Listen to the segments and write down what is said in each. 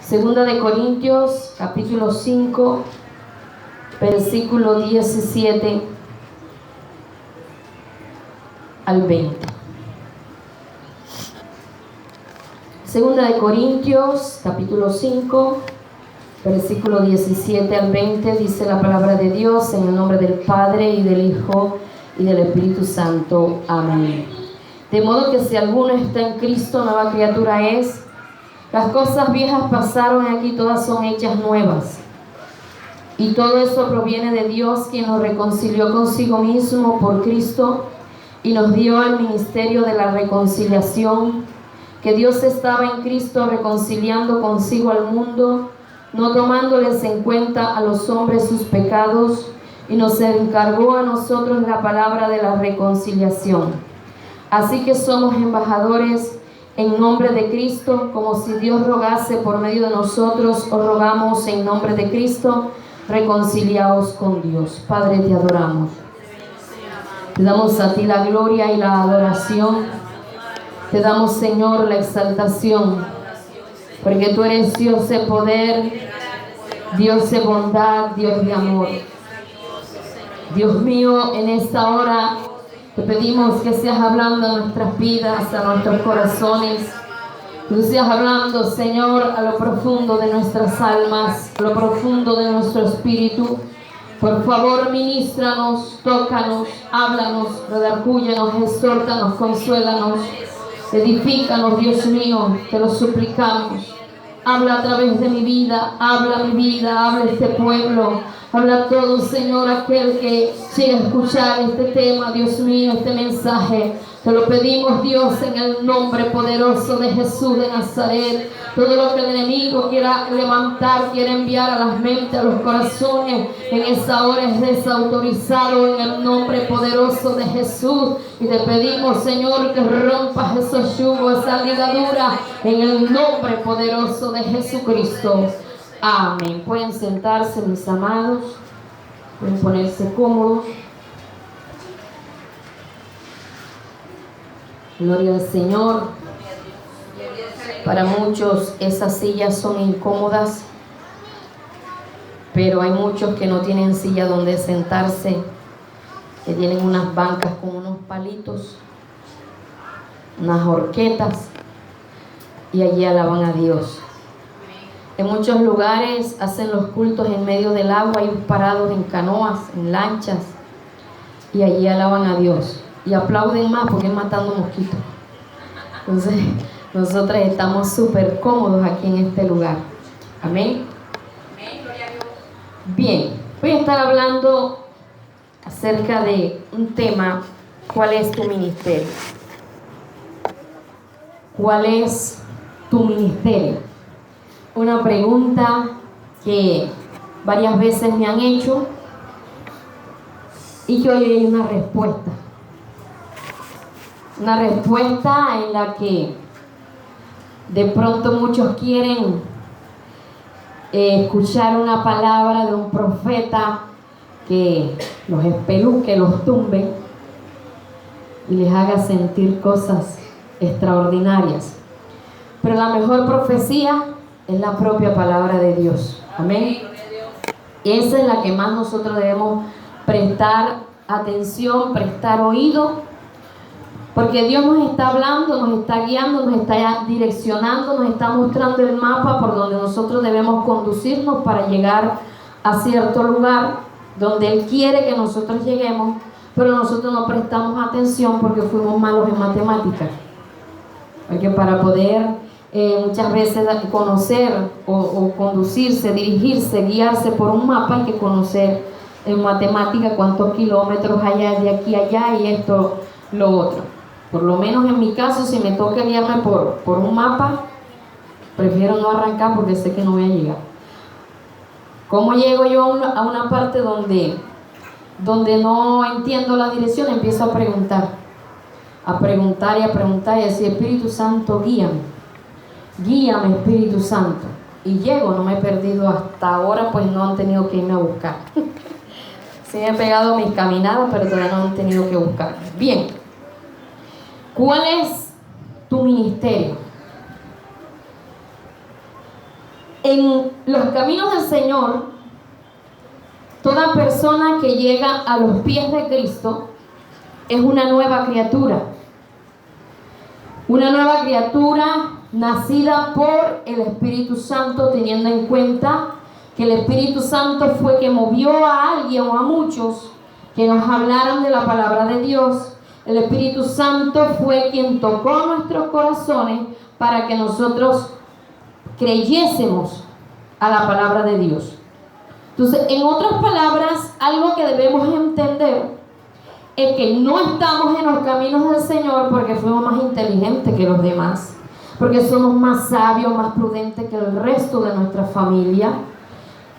Segunda de Corintios, capítulo 5, versículo 17 al 20. Segunda de Corintios, capítulo 5, versículo 17 al 20, dice la palabra de Dios, en el nombre del Padre, y del Hijo, y del Espíritu Santo. Amén. De modo que si alguno está en Cristo, nueva criatura es. Las cosas viejas pasaron, y aquí todas son hechas nuevas. Y todo eso proviene de Dios, quien nos reconcilió consigo mismo por Cristo y nos dio el ministerio de la reconciliación, que Dios estaba en Cristo reconciliando consigo al mundo, no tomándoles en cuenta a los hombres sus pecados, y nos encargó a nosotros la palabra de la reconciliación. Así que somos embajadores en nombre de Cristo, como si Dios rogase por medio de nosotros. Os rogamos en nombre de Cristo, reconciliaos con Dios. Padre, te adoramos. Te damos a ti la gloria y la adoración. Te damos, Señor, la exaltación, porque tú eres Dios de poder, Dios de bondad, Dios de amor. Dios mío, en esta hora te pedimos que seas hablando a nuestras vidas, a nuestros corazones. Que tú seas hablando, Señor, a lo profundo de nuestras almas, a lo profundo de nuestro espíritu. Por favor, ministranos, tócanos, háblanos, redargúyenos, exhórtanos, consuélanos, edifícanos, Dios mío, te lo suplicamos. Habla a través de mi vida, habla este pueblo. Habla todo, Señor, aquel que siga a escuchar este tema, Dios mío, este mensaje. Te lo pedimos, Dios, en el nombre poderoso de Jesús de Nazaret. Todo lo que el enemigo quiera levantar, quiera enviar a las mentes, a los corazones, en esa hora es desautorizado en el nombre poderoso de Jesús. Y te pedimos, Señor, que rompas esos yugos, esa ligadura, en el nombre poderoso de Jesucristo. Amén. Pueden sentarse, mis amados. Pueden ponerse cómodos. Gloria al Señor. Para muchos esas sillas son incómodas, pero hay muchos que no tienen silla donde sentarse, que tienen unas bancas con unos palitos, unas horquetas, y allí alaban a Dios. En muchos lugares hacen los cultos en medio del agua, y parados en canoas, en lanchas, y allí alaban a Dios. Y aplauden más porque es matando mosquitos. Entonces, nosotros estamos súper cómodos aquí en este lugar. Amén. Bien, voy a estar hablando acerca de un tema. ¿Cuál es tu ministerio? ¿Cuál es tu ministerio? Una pregunta que varias veces me han hecho y que hoy hay una respuesta. Una respuesta en la que de pronto muchos quieren escuchar una palabra de un profeta que los espeluque, los tumbe y les haga sentir cosas extraordinarias. Pero la mejor profecía es la propia palabra de Dios. Amén. Esa es la que más nosotros debemos prestar atención, prestar oído, porque Dios nos está hablando, nos está guiando, nos está direccionando, nos está mostrando el mapa por donde nosotros debemos conducirnos para llegar a cierto lugar donde Él quiere que nosotros lleguemos, pero nosotros no prestamos atención porque fuimos malos en matemáticas. Porque para poder muchas veces conocer o conducirse, dirigirse, guiarse por un mapa, hay que conocer en matemática cuántos kilómetros hay de aquí a allá y esto, lo otro. Por lo menos en mi caso, si me toca guiarme por un mapa, prefiero no arrancar porque sé que no voy a llegar. ¿Cómo llego yo a una parte donde no entiendo la dirección? Empiezo a preguntar y decir: Espíritu Santo, guíame, Espíritu Santo. Y llego, no me he perdido hasta ahora, pues no han tenido que irme a buscar. Sí me he pegado mis caminadas, pero todavía no han tenido que buscar. Bien. ¿Cuál es tu ministerio? En los caminos del Señor, toda persona que llega a los pies de Cristo es una nueva criatura. Una nueva criatura nacida por el Espíritu Santo, teniendo en cuenta que el Espíritu Santo fue que movió a alguien o a muchos que nos hablaran de la palabra de Dios. El Espíritu Santo fue quien tocó nuestros corazones para que nosotros creyésemos a la palabra de Dios. Entonces, en otras palabras, algo que debemos entender es que no estamos en los caminos del Señor porque fuimos más inteligentes que los demás, porque somos más sabios, más prudentes que el resto de nuestra familia,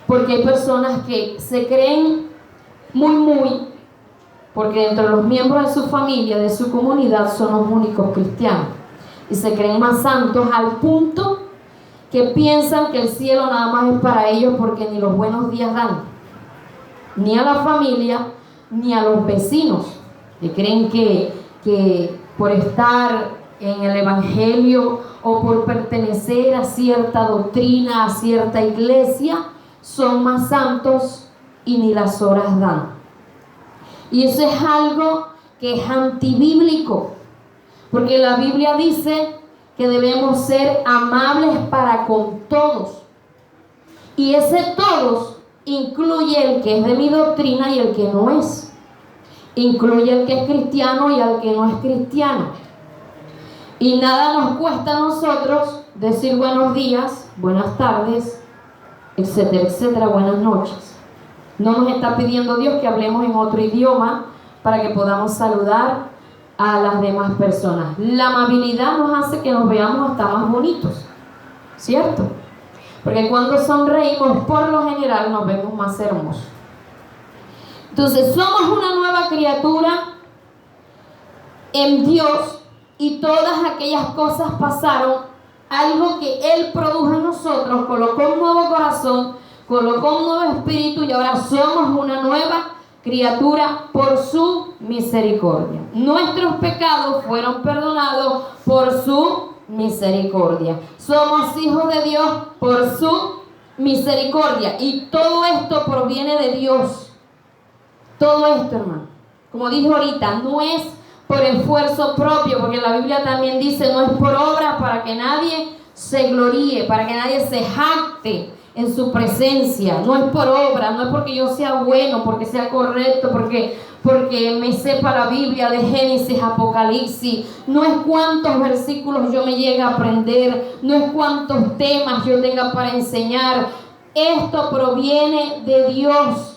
porque hay personas que se creen muy, porque dentro de los miembros de su familia, de su comunidad, son los únicos cristianos y se creen más santos al punto que piensan que el cielo nada más es para ellos porque ni los buenos días dan, ni a la familia, ni a los vecinos, que creen que por estar en el evangelio o por pertenecer a cierta doctrina, a cierta iglesia, son más santos y ni las horas dan. Y eso es algo que es antibíblico, porque la Biblia dice que debemos ser amables para con todos, y ese todos incluye el que es de mi doctrina y el que no es, incluye el que es cristiano y al que no es cristiano. Y nada nos cuesta a nosotros decir buenos días, buenas tardes, etcétera, etcétera, buenas noches. No nos está pidiendo Dios que hablemos en otro idioma para que podamos saludar a las demás personas. La amabilidad nos hace que nos veamos hasta más bonitos, ¿cierto? Porque cuando sonreímos, por lo general nos vemos más hermosos. Entonces, somos una nueva criatura en Dios, y todas aquellas cosas pasaron. Algo que Él produjo en nosotros, colocó un nuevo corazón, colocó un nuevo espíritu, y ahora somos una nueva criatura por su misericordia. Nuestros pecados fueron perdonados por su misericordia. Somos hijos de Dios por su misericordia, y todo esto proviene de Dios. Todo esto, hermano, como dije ahorita, no es por esfuerzo propio, porque la Biblia también dice, no es por obra, para que nadie se gloríe, para que nadie se jacte en su presencia. No es por obra, no es porque yo sea bueno, porque sea correcto, porque me sepa la Biblia de Génesis, Apocalipsis. No es cuántos versículos yo me llegue a aprender, no es cuántos temas yo tenga para enseñar. Esto proviene de Dios.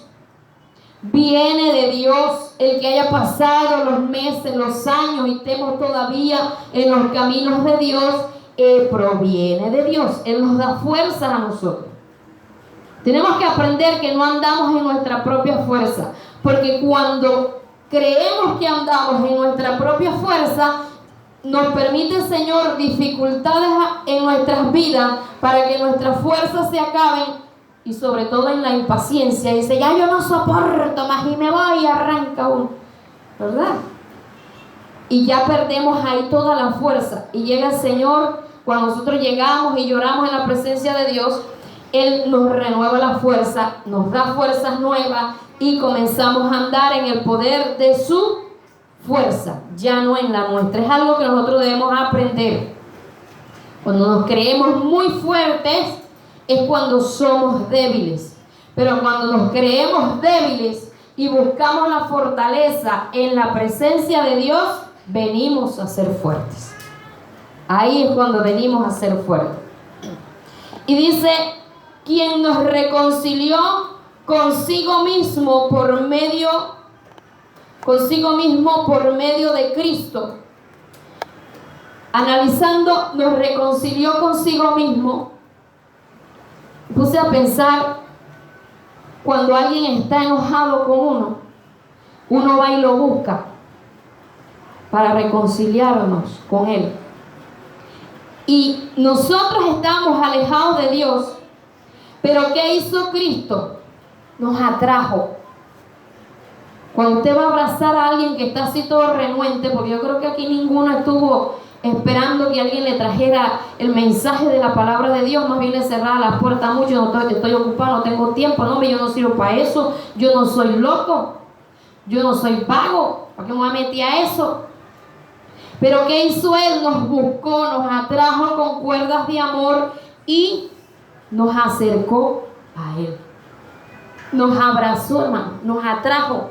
Viene de Dios. El que haya pasado los meses, los años y estemos todavía en los caminos de Dios, proviene de Dios. Él nos da fuerza a nosotros. Tenemos que aprender que no andamos en nuestra propia fuerza, porque cuando creemos que andamos en nuestra propia fuerza, nos permite el Señor dificultades en nuestras vidas para que nuestras fuerzas se acaben, y sobre todo en la impaciencia. Dice, ya yo no soporto más y me voy, y arranca uno, ¿verdad? Y ya perdemos ahí toda la fuerza. Y llega el Señor, cuando nosotros llegamos y lloramos en la presencia de Dios, Él nos renueva la fuerza, nos da fuerzas nuevas, y comenzamos a andar en el poder de su fuerza, ya no en la nuestra. Es algo que nosotros debemos aprender. Cuando nos creemos muy fuertes es cuando somos débiles, pero cuando nos creemos débiles y buscamos la fortaleza en la presencia de Dios, venimos a ser fuertes. Ahí es cuando venimos a ser fuertes. Y dice, quien nos reconcilió consigo mismo por medio de Cristo. Analizando, nos reconcilió consigo mismo. Puse a pensar, cuando alguien está enojado con uno va y lo busca para reconciliarnos con él. Y nosotros estamos alejados de Dios, pero ¿qué hizo Cristo? Nos atrajo. Cuando usted va a abrazar a alguien que está así todo renuente, porque yo creo que aquí ninguno estuvo esperando que alguien le trajera el mensaje de la palabra de Dios. Más bien le cerraba las puertas mucho. No estoy ocupado, no tengo tiempo. No, yo no sirvo para eso. Yo no soy loco. Yo no soy vago. ¿Para qué me voy a meter a eso? Pero ¿qué hizo Él? Nos buscó, nos atrajo con cuerdas de amor y nos acercó a Él. Nos abrazó, hermano. Nos atrajo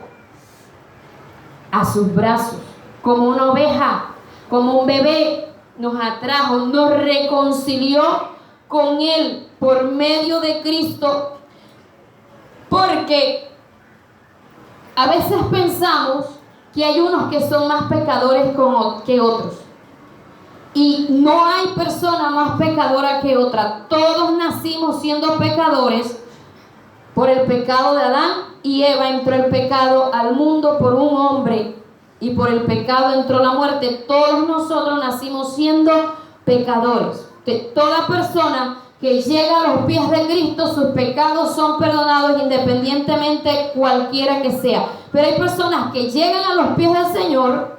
a sus brazos. Como una oveja, como un bebé, nos atrajo, nos reconcilió con Él por medio de Cristo. Porque a veces pensamos que hay unos que son más pecadores que otros. Y no hay persona más pecadora que otra. Todos nacimos siendo pecadores por el pecado de Adán y Eva. Entró el pecado al mundo por un hombre y por el pecado entró la muerte. Todos nosotros nacimos siendo pecadores. Toda persona que llega a los pies de Cristo, sus pecados son perdonados independientemente cualquiera que sea. Pero hay personas que llegan a los pies del Señor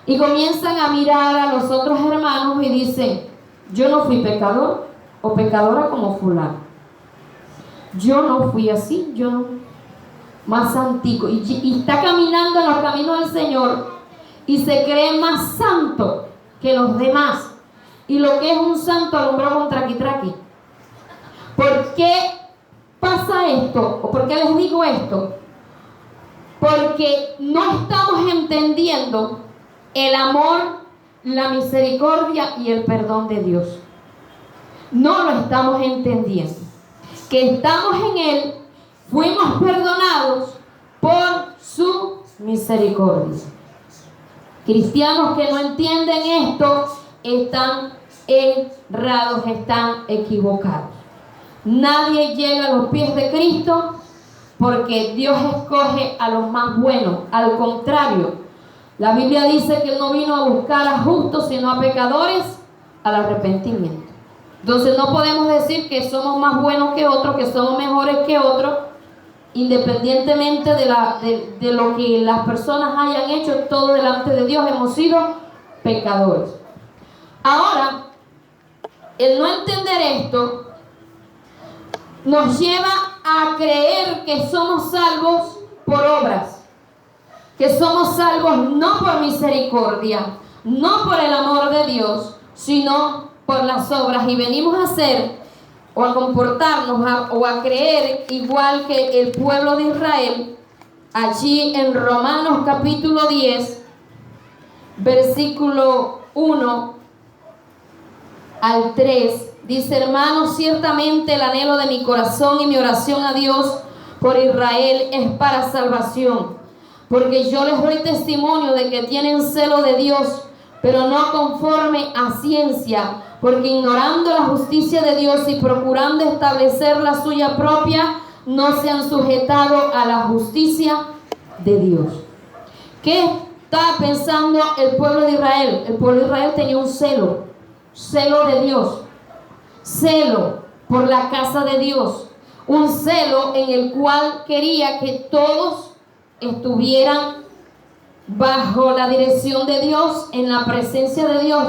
y comienzan a mirar a los otros hermanos y dicen: yo no fui pecador o pecadora como fulano. Yo no fui así, yo no. Más santico. Y está caminando en los caminos del Señor y se cree más santo que los demás. Y lo que es un santo alumbró con traqui-traqui. ¿Por qué pasa esto? ¿O por qué les digo esto? Porque no estamos entendiendo el amor, la misericordia y el perdón de Dios. No lo estamos entendiendo. Que estamos en Él, fuimos perdonados por su misericordia. Cristianos que no entienden esto están errados, están equivocados. Nadie llega a los pies de Cristo porque Dios escoge a los más buenos. Al contrario, la Biblia dice que Él no vino a buscar a justos sino a pecadores al arrepentimiento. Entonces no podemos decir que somos más buenos que otros, que somos mejores que otros, independientemente de lo que las personas hayan hecho. Todo delante de Dios hemos sido pecadores. Ahora, el no entender esto nos lleva a creer que somos salvos por obras, que somos salvos no por misericordia, no por el amor de Dios, sino por las obras. Y venimos a ser o a comportarnos o a creer igual que el pueblo de Israel. Allí en Romanos capítulo 10, versículo 1 al 3, dice: hermanos, ciertamente el anhelo de mi corazón y mi oración a Dios por Israel es para salvación, porque yo les doy testimonio de que tienen celo de Dios, pero no conforme a ciencia, porque ignorando la justicia de Dios y procurando establecer la suya propia, no se han sujetado a la justicia de Dios. ¿Qué estaba pensando el pueblo de Israel? El pueblo de Israel tenía un celo de Dios, celo por la casa de Dios, un celo en el cual quería que todos estuvieran bajo la dirección de Dios, en la presencia de Dios.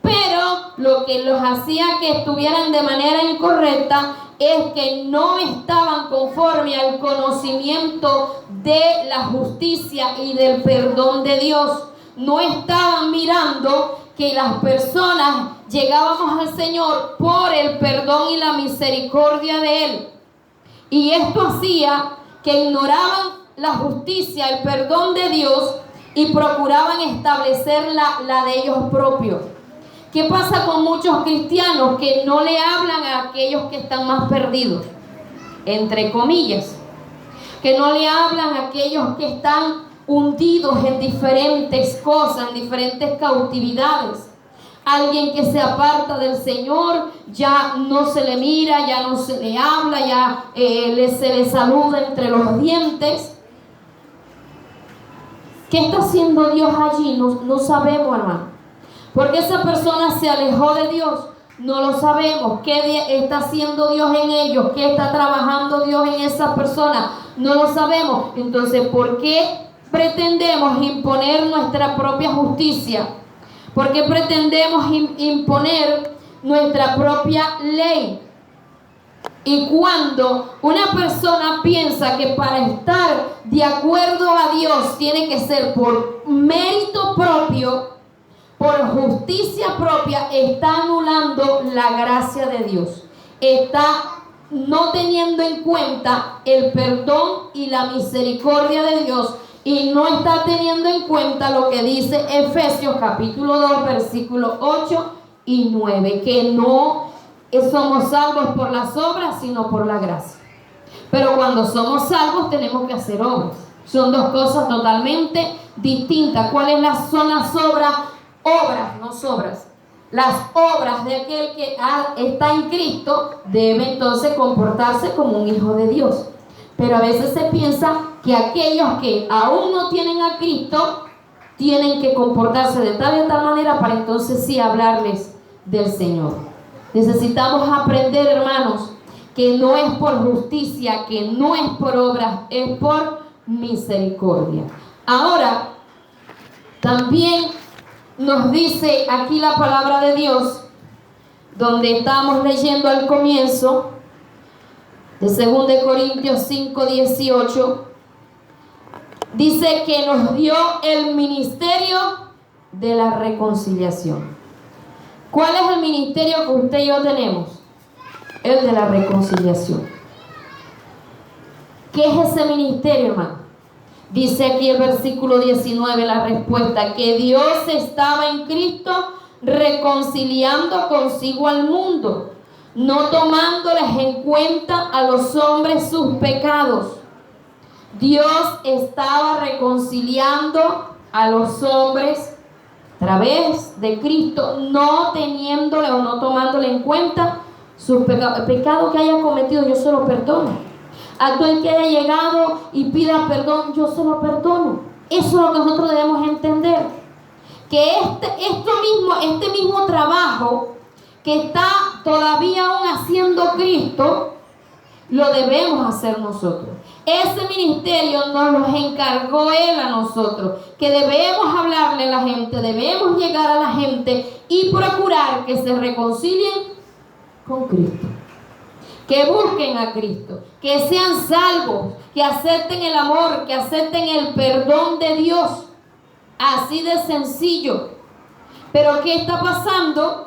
Pero lo que los hacía que estuvieran de manera incorrecta es que no estaban conforme al conocimiento de la justicia y del perdón de Dios. No estaban mirando que las personas llegábamos al Señor por el perdón y la misericordia de Él. Y esto hacía que ignoraban la justicia, el perdón de Dios, y procuraban establecer la de ellos propios. ¿Qué pasa con muchos cristianos que no le hablan a aquellos que están más perdidos? Entre comillas. Que no le hablan a aquellos que están hundidos en diferentes cosas, en diferentes cautividades. Alguien que se aparta del Señor, ya no se le mira, ya no se le habla, ya se le saluda entre los dientes. ¿Qué está haciendo Dios allí? No sabemos, hermano. Porque esa persona se alejó de Dios, no lo sabemos. ¿Qué está haciendo Dios en ellos? ¿Qué está trabajando Dios en esa persona? No lo sabemos. Entonces, ¿por qué pretendemos imponer nuestra propia justicia? ¿Por qué pretendemos imponer nuestra propia ley? Y cuando una persona piensa que para estar de acuerdo a Dios tiene que ser por mérito propio, por justicia propia, está anulando la gracia de Dios. Está no teniendo en cuenta el perdón y la misericordia de Dios, y no está teniendo en cuenta lo que dice Efesios capítulo 2 versículos 8 y 9, que no somos salvos por las obras, sino por la gracia. Pero cuando somos salvos tenemos que hacer obras. Son dos cosas totalmente distintas. ¿Cuáles son las obras? Obras, no sobras. Las obras de aquel que está en Cristo debe entonces comportarse como un hijo de Dios. Pero a veces se piensa que aquellos que aún no tienen a Cristo tienen que comportarse de tal y tal manera para entonces sí hablarles del Señor. Necesitamos aprender, hermanos, que no es por justicia, que no es por obras, es por misericordia. Ahora, también nos dice aquí la palabra de Dios, donde estamos leyendo al comienzo, de 2 Corintios 5, 18, dice que nos dio el ministerio de la reconciliación. ¿Cuál es el ministerio que usted y yo tenemos? El de la reconciliación. ¿Qué es ese ministerio, hermano? Dice aquí el versículo 19 la respuesta, que Dios estaba en Cristo reconciliando consigo al mundo, no tomándoles en cuenta a los hombres sus pecados. Dios estaba reconciliando a los hombres a través de Cristo, no teniéndole o no tomándole en cuenta sus pecados. El pecado que haya cometido, yo se lo perdono. A todo el que haya llegado y pida perdón, yo se lo perdono. Eso es lo que nosotros debemos entender. Que este mismo trabajo que está todavía aún haciendo Cristo, lo debemos hacer nosotros. Ese ministerio nos lo encargó Él a nosotros, que debemos hablarle a la gente, debemos llegar a la gente y procurar que se reconcilien con Cristo, que busquen a Cristo, que sean salvos, que acepten el amor, que acepten el perdón de Dios. Así de sencillo. Pero ¿qué está pasando?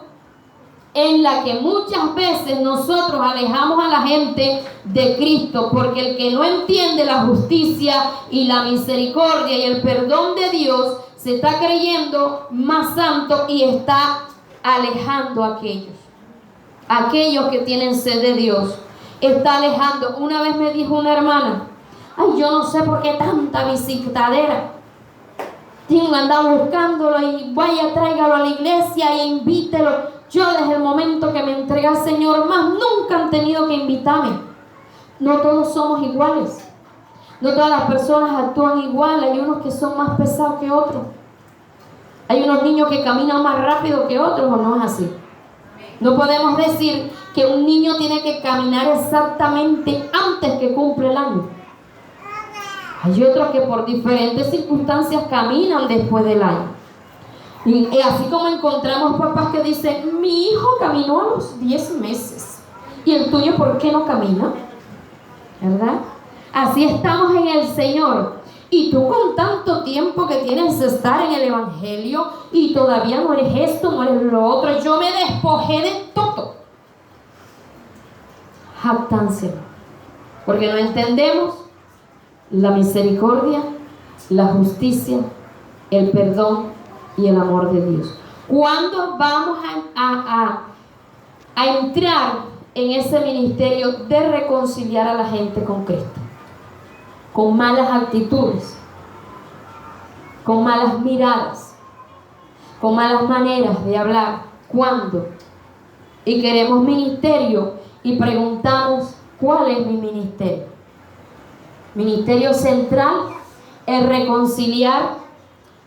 En la que muchas veces nosotros alejamos a la gente de Cristo, porque el que no entiende la justicia y la misericordia y el perdón de Dios se está creyendo más santo y está alejando a aquellos que tienen sed de Dios. Está alejando. Una vez me dijo una hermana, ay, yo no sé por qué tanta visitadera. Anda buscándolo y vaya, tráigalo a la iglesia e invítelo. Yo desde el momento que me entregué al Señor, más nunca han tenido que invitarme. No todos somos iguales. No todas las personas actúan igual. Hay unos que son más pesados que otros. Hay unos niños que caminan más rápido que otros, ¿o no es así? No podemos decir que un niño tiene que caminar exactamente antes que cumple el año. Hay otros que por diferentes circunstancias caminan después del año. Y así como encontramos papás que dicen, mi hijo caminó a los 10 meses. ¿Y el tuyo por qué no camina? ¿Verdad? Así estamos en el Señor. Y tú con tanto tiempo que tienes de estar en el Evangelio y todavía no eres esto, no eres lo otro. Yo me despojé de todo. Jactancia. Porque no entendemos la misericordia, la justicia, el perdón y el amor de Dios. ¿Cuándo vamos a entrar en ese ministerio de reconciliar a la gente con Cristo? Con malas actitudes, con malas miradas, con malas maneras de hablar. ¿Cuándo? Y queremos ministerio y preguntamos, ¿cuál es mi ministerio? Ministerio central es reconciliar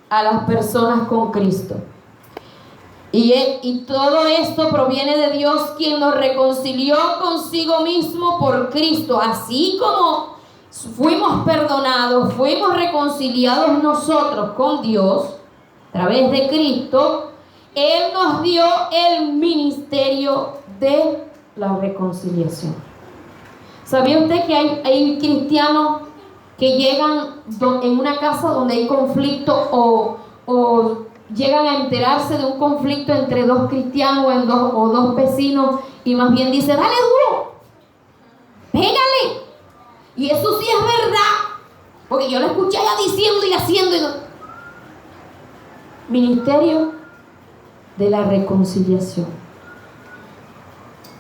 a las personas con Cristo. Y todo esto proviene de Dios, quien nos reconcilió consigo mismo por Cristo. Así como fuimos perdonados, fuimos reconciliados nosotros con Dios a través de Cristo, Él nos dio el ministerio de la reconciliación. ¿Sabía usted que hay cristianos que llegan en una casa donde hay conflicto o llegan a enterarse de un conflicto entre dos cristianos o dos vecinos y más bien dice, dale duro, pégale? Y eso sí es verdad, porque yo lo escuché ya diciendo y haciendo. Ministerio de la reconciliación.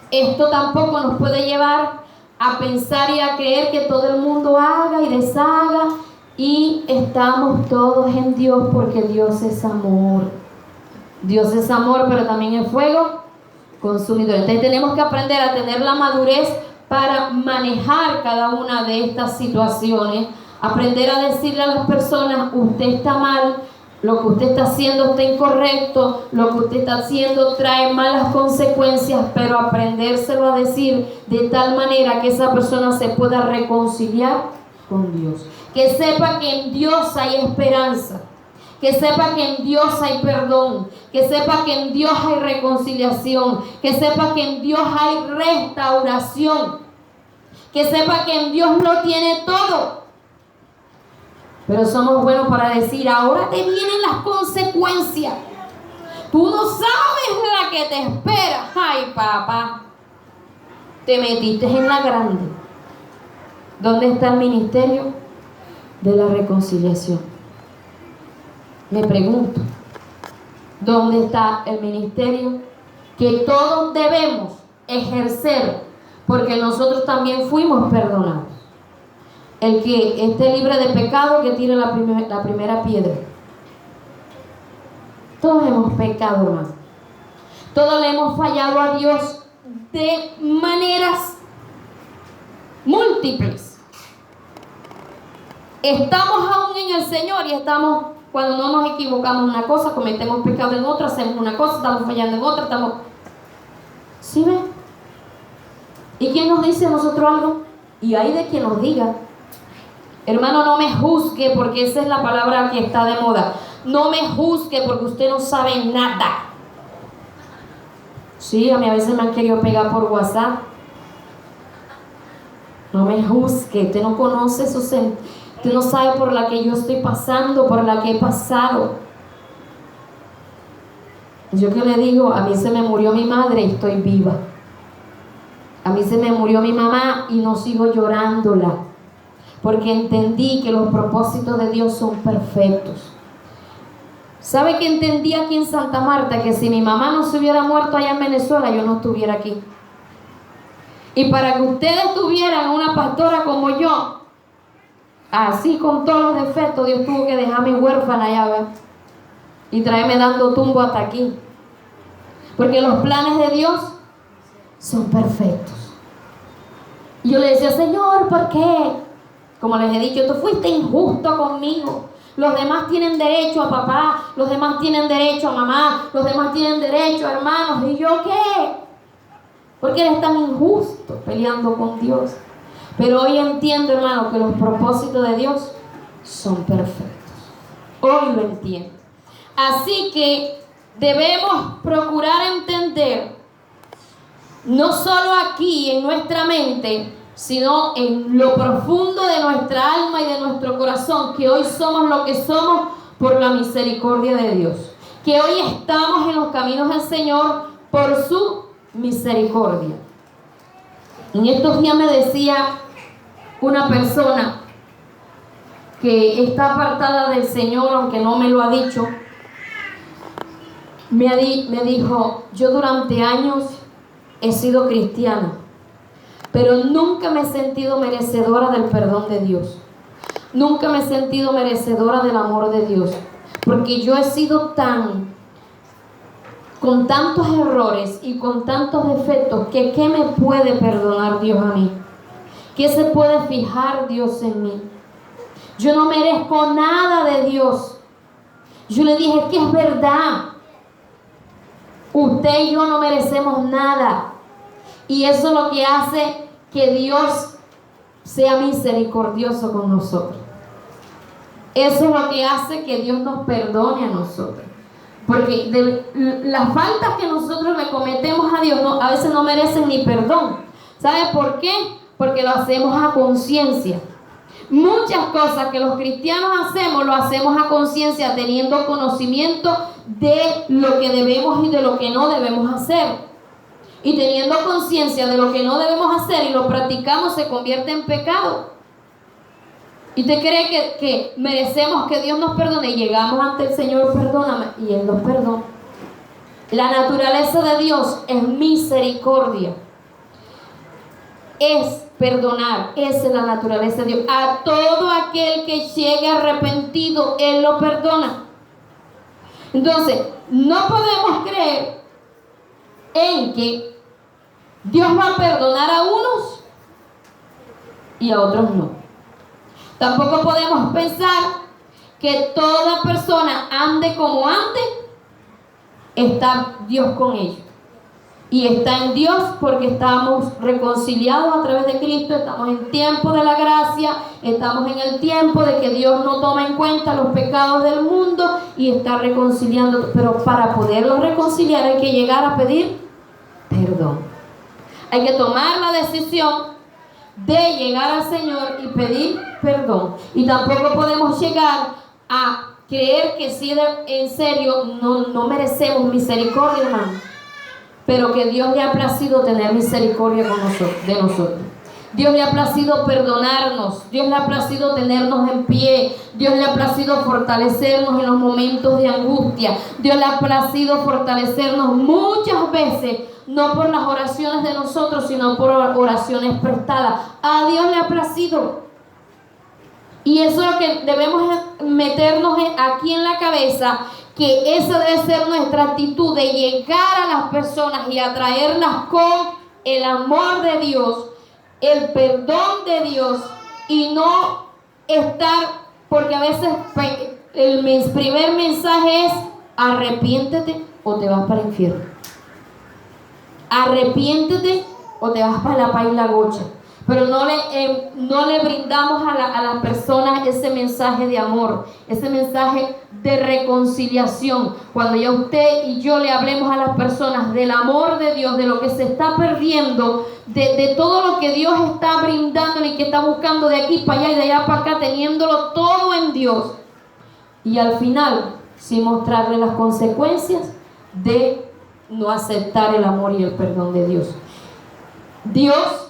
Esto tampoco nos puede llevar a pensar y a creer que todo el mundo haga y deshaga y estamos todos en Dios, porque Dios es amor. Dios es amor, pero también es fuego consumidor. Entonces tenemos que aprender a tener la madurez para manejar cada una de estas situaciones, aprender a decirle a las personas, usted está mal, lo que usted está haciendo está incorrecto, lo que usted está haciendo trae malas consecuencias, pero aprendérselo a decir de tal manera que esa persona se pueda reconciliar con Dios. Que sepa que en Dios hay esperanza, que sepa que en Dios hay perdón, que sepa que en Dios hay reconciliación, que sepa que en Dios hay restauración, que sepa que en Dios lo tiene todo. Pero somos buenos para decir, ahora te vienen las consecuencias. Tú no sabes la que te espera. Ay, papá, te metiste en la grande. ¿Dónde está el ministerio de la reconciliación? Me pregunto, ¿dónde está el ministerio que todos debemos ejercer? Porque nosotros también fuimos perdonados. El que esté libre de pecado, que tire la primera piedra. Todos hemos pecado, hermano. Todos le hemos fallado a Dios de maneras múltiples. Estamos aún en el Señor y estamos, cuando no nos equivocamos en una cosa, cometemos pecado en otra, hacemos una cosa, estamos fallando en otra, estamos... ¿Sí ven? ¿Y quién nos dice a nosotros algo? Y hay de quien nos diga. Hermano, no me juzgue, porque esa es la palabra que está de moda. No me juzgue porque usted no sabe nada. Sí, a mí a veces me han querido pegar por WhatsApp. No me juzgue, usted no conoce esos sentimientos. Usted no sabe por la que yo estoy pasando, por la que he pasado. Yo que le digo, a mí se me murió mi madre y estoy viva. A mí se me murió mi mamá y no sigo llorándola, porque entendí que los propósitos de Dios son perfectos. ¿Sabe qué entendí aquí en Santa Marta? Que si mi mamá no se hubiera muerto allá en Venezuela, yo no estuviera aquí. Y para que ustedes tuvieran una pastora como yo, así con todos los defectos, Dios tuvo que dejarme huérfana allá, ¿ver? Y traerme dando tumbo hasta aquí. Porque los planes de Dios son perfectos. Y yo le decía, Señor, ¿por qué? Como les he dicho, tú fuiste injusto conmigo. Los demás tienen derecho a papá, los demás tienen derecho a mamá, los demás tienen derecho a hermanos. ¿Y yo qué? Porque eres tan injusto peleando con Dios. Pero hoy entiendo, hermano, que los propósitos de Dios son perfectos. Hoy lo entiendo. Así que debemos procurar entender, no solo aquí en nuestra mente, sino en lo profundo de nuestra alma y de nuestro corazón, que hoy somos lo que somos por la misericordia de Dios, que hoy estamos en los caminos del Señor por su misericordia. En estos días me decía una persona que está apartada del Señor, aunque no me lo ha dicho, me dijo, yo durante años he sido cristiana, pero nunca me he sentido merecedora del perdón de Dios. Nunca me he sentido merecedora del amor de Dios. Porque yo he sido con tantos errores y con tantos defectos, que ¿qué me puede perdonar Dios a mí? ¿Qué se puede fijar Dios en mí? Yo no merezco nada de Dios. Yo le dije, que es verdad. Usted y yo no merecemos nada. Y eso es lo que hace que Dios sea misericordioso con nosotros. Eso es lo que hace que Dios nos perdone a nosotros. Porque las faltas que nosotros le cometemos a Dios a veces no merecen ni perdón. ¿Sabe por qué? Porque lo hacemos a conciencia. Muchas cosas que los cristianos hacemos, lo hacemos a conciencia, teniendo conocimiento de lo que debemos y de lo que no debemos hacer. Y teniendo conciencia de lo que no debemos hacer y lo practicamos, se convierte en pecado. ¿Y usted cree que merecemos que Dios nos perdone? Y llegamos ante el Señor, perdóname, y Él nos perdona. La naturaleza de Dios es misericordia. Es perdonar. Esa es la naturaleza de Dios. A todo aquel que llegue arrepentido, Él lo perdona. Entonces, no podemos creer en que Dios va a perdonar a unos y a otros no. Tampoco podemos pensar que toda persona ande como antes, está Dios con ellos. Y está en Dios porque estamos reconciliados a través de Cristo, estamos en tiempo de la gracia, estamos en el tiempo de que Dios no toma en cuenta los pecados del mundo y está reconciliando. Pero para poderlo reconciliar hay que llegar a pedir perdón. Hay que tomar la decisión de llegar al Señor y pedir perdón. Y tampoco podemos llegar a creer que si en serio no merecemos misericordia, hermano, pero que Dios le ha placido tener misericordia de nosotros. Dios le ha placido perdonarnos, Dios le ha placido tenernos en pie, Dios le ha placido fortalecernos en los momentos de angustia, Dios le ha placido fortalecernos muchas veces, no por las oraciones de nosotros, sino por oraciones prestadas. A Dios le ha placido. Y eso es lo que debemos meternos aquí en la cabeza, que esa debe ser nuestra actitud de llegar a las personas y atraerlas con el amor de Dios, el perdón de Dios, y no estar, porque a veces el primer mensaje es: arrepiéntete o te vas para el infierno. Arrepiéntete o te vas para la paz y la gocha. Pero no le brindamos a las personas ese mensaje de amor, ese mensaje de reconciliación. Cuando ya usted y yo le hablemos a las personas del amor de Dios, de lo que se está perdiendo, de todo lo que Dios está brindando y que está buscando de aquí para allá y de allá para acá, teniéndolo todo en Dios. Y al final, sí mostrarle las consecuencias de no aceptar el amor y el perdón de Dios. Dios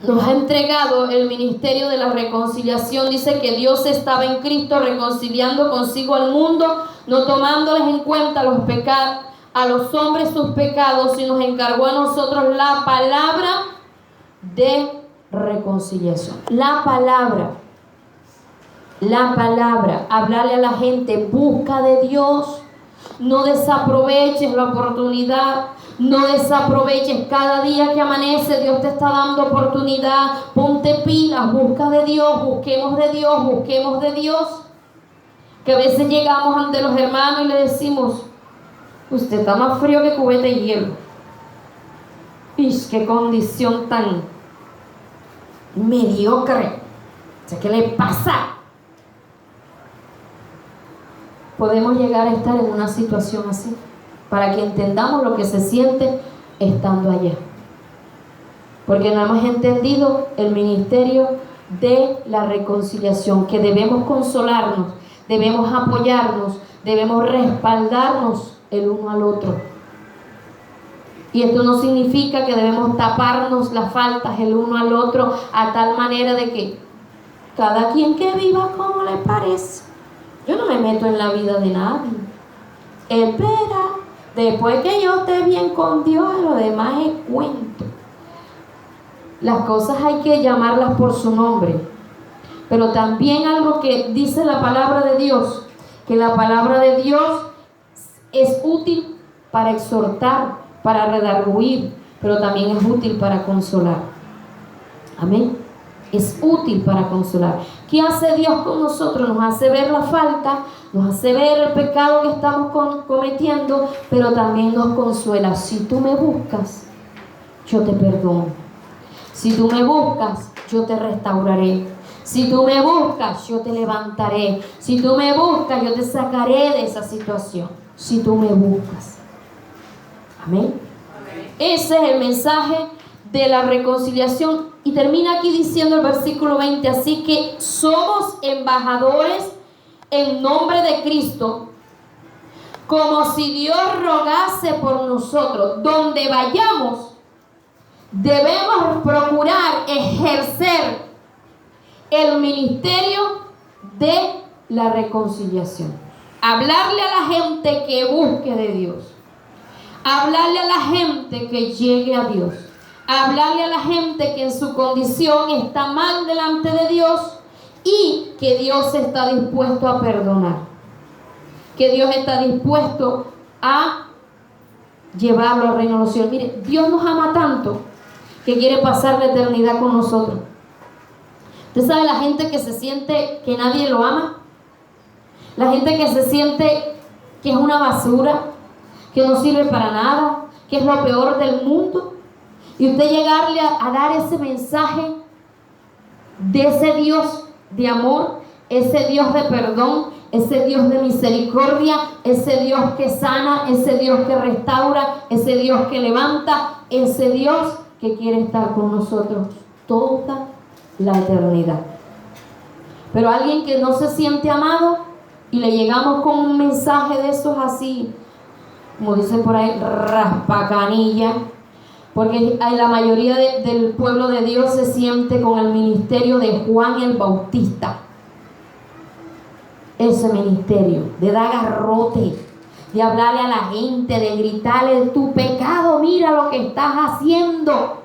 nos ha entregado el ministerio de la reconciliación. Dice que Dios estaba en Cristo reconciliando consigo al mundo, no tomándoles en cuenta los pecados, a los hombres sus pecados, y nos encargó a nosotros la palabra de reconciliación. La palabra, hablarle a la gente: busca de Dios, no desaproveches la oportunidad. No desaproveches cada día que amanece. Dios te está dando oportunidad. Ponte pilas, busca de Dios, busquemos de Dios, busquemos de Dios. Que a veces llegamos ante los hermanos y le decimos: usted está más frío que cubeta de hielo. ¡Ish, qué condición tan mediocre! ¿Qué le pasa? Podemos llegar a estar en una situación así, para que entendamos lo que se siente estando allá. Porque no hemos entendido el ministerio de la reconciliación, que debemos consolarnos, debemos apoyarnos, debemos respaldarnos el uno al otro. Y esto no significa que debemos taparnos las faltas el uno al otro a tal manera de que cada quien que viva como le parece. Yo no me meto en la vida de nadie. Espera, después que yo esté bien con Dios, lo demás es cuento. Las cosas hay que llamarlas por su nombre. Pero también algo que dice la palabra de Dios, que la palabra de Dios es útil para exhortar, para redarguir, pero también es útil para consolar. Amén. Es útil para consolar. ¿Qué hace Dios con nosotros? Nos hace ver la falta, nos hace ver el pecado que estamos cometiendo, pero también nos consuela. Si tú me buscas, yo te perdono. Si tú me buscas, yo te restauraré. Si tú me buscas, yo te levantaré. Si tú me buscas, yo te sacaré de esa situación. si tú me buscas. Amén. Ese es el mensaje de la reconciliación. Y termina aquí diciendo el versículo 20, así que somos embajadores en nombre de Cristo, como si Dios rogase por nosotros. Donde vayamos, debemos procurar ejercer el ministerio de la reconciliación. Hablarle a la gente que busque de Dios. Hablarle a la gente que llegue a Dios. Hablarle a la gente que en su condición está mal delante de Dios y que Dios está dispuesto a perdonar. Que Dios está dispuesto a llevarlo al reino de los cielos. Mire, Dios nos ama tanto que quiere pasar la eternidad con nosotros. ¿Usted sabe la gente que se siente que nadie lo ama? La gente que se siente que es una basura, que no sirve para nada, que es lo peor del mundo. Y usted llegarle a dar ese mensaje de ese Dios de amor, ese Dios de perdón, ese Dios de misericordia, ese Dios que sana, ese Dios que restaura, ese Dios que levanta, ese Dios que quiere estar con nosotros toda la eternidad. Pero alguien que no se siente amado y le llegamos con un mensaje de esos así, como dicen por ahí, raspacanilla, porque la mayoría del pueblo de Dios se siente con el ministerio de Juan el Bautista. Ese ministerio de dar garrote, de hablarle a la gente, de gritarle tu pecado, mira lo que estás haciendo.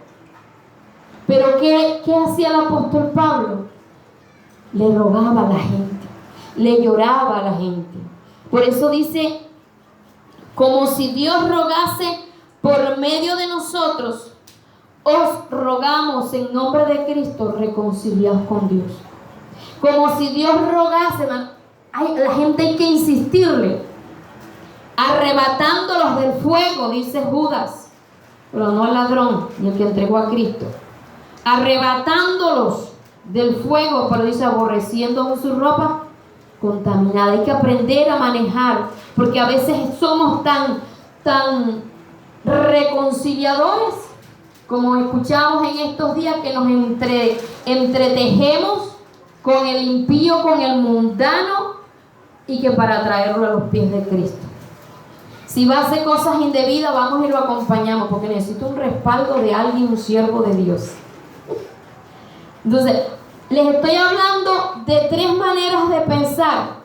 Pero ¿qué hacía el apóstol Pablo? Le rogaba a la gente, le lloraba a la gente. Por eso dice, como si Dios rogase por medio de nosotros, os rogamos en nombre de Cristo, reconciliados con Dios. Como si Dios rogase, la gente hay que insistirle, arrebatándolos del fuego, dice Judas, pero no el ladrón, ni el que entregó a Cristo. Arrebatándolos del fuego, pero dice aborreciendo su ropa contaminada. Hay que aprender a manejar, porque a veces somos tan reconciliadores, como escuchamos en estos días, que nos entretejemos con el impío, con el mundano, y que para traerlo a los pies de Cristo. Si va a hacer cosas indebidas, vamos y lo acompañamos, porque necesito un respaldo de alguien, un siervo de Dios. Entonces, les estoy hablando de 3 maneras de pensar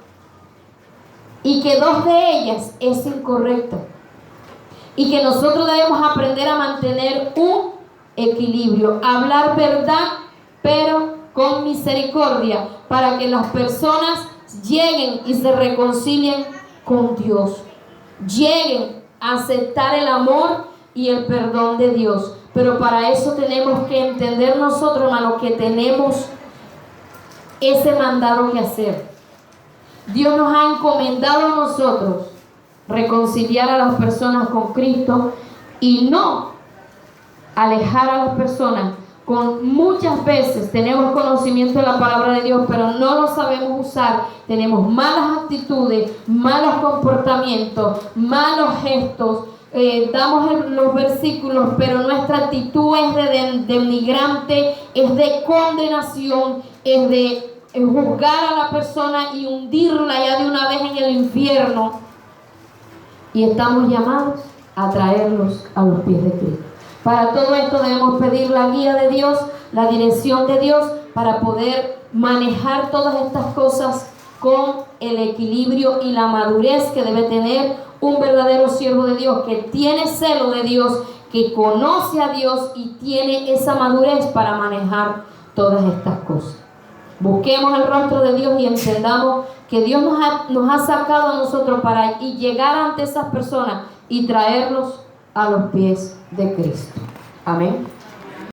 y que 2 de ellas es incorrecta. Y que nosotros debemos aprender a mantener un equilibrio, hablar verdad, pero con misericordia, para que las personas lleguen y se reconcilien con Dios, lleguen a aceptar el amor y el perdón de Dios. Pero para eso tenemos que entender nosotros, hermanos, que tenemos ese mandado que hacer. Dios nos ha encomendado a nosotros reconciliar a las personas con Cristo y no alejar a las personas. Muchas veces tenemos conocimiento de la palabra de Dios, pero no lo sabemos usar. Tenemos malas actitudes, malos comportamientos, malos gestos. Damos los versículos, pero nuestra actitud es de denigrante, es de condenación, es de juzgar a la persona y hundirla ya de una vez en el infierno. Y estamos llamados a traerlos a los pies de Cristo. Para todo esto debemos pedir la guía de Dios, la dirección de Dios, para poder manejar todas estas cosas con el equilibrio y la madurez que debe tener un verdadero siervo de Dios, que tiene celo de Dios, que conoce a Dios y tiene esa madurez para manejar todas estas cosas. Busquemos el rostro de Dios y entendamos que Dios nos ha sacado a nosotros para llegar ante esas personas y traerlos a los pies de Cristo. Amén.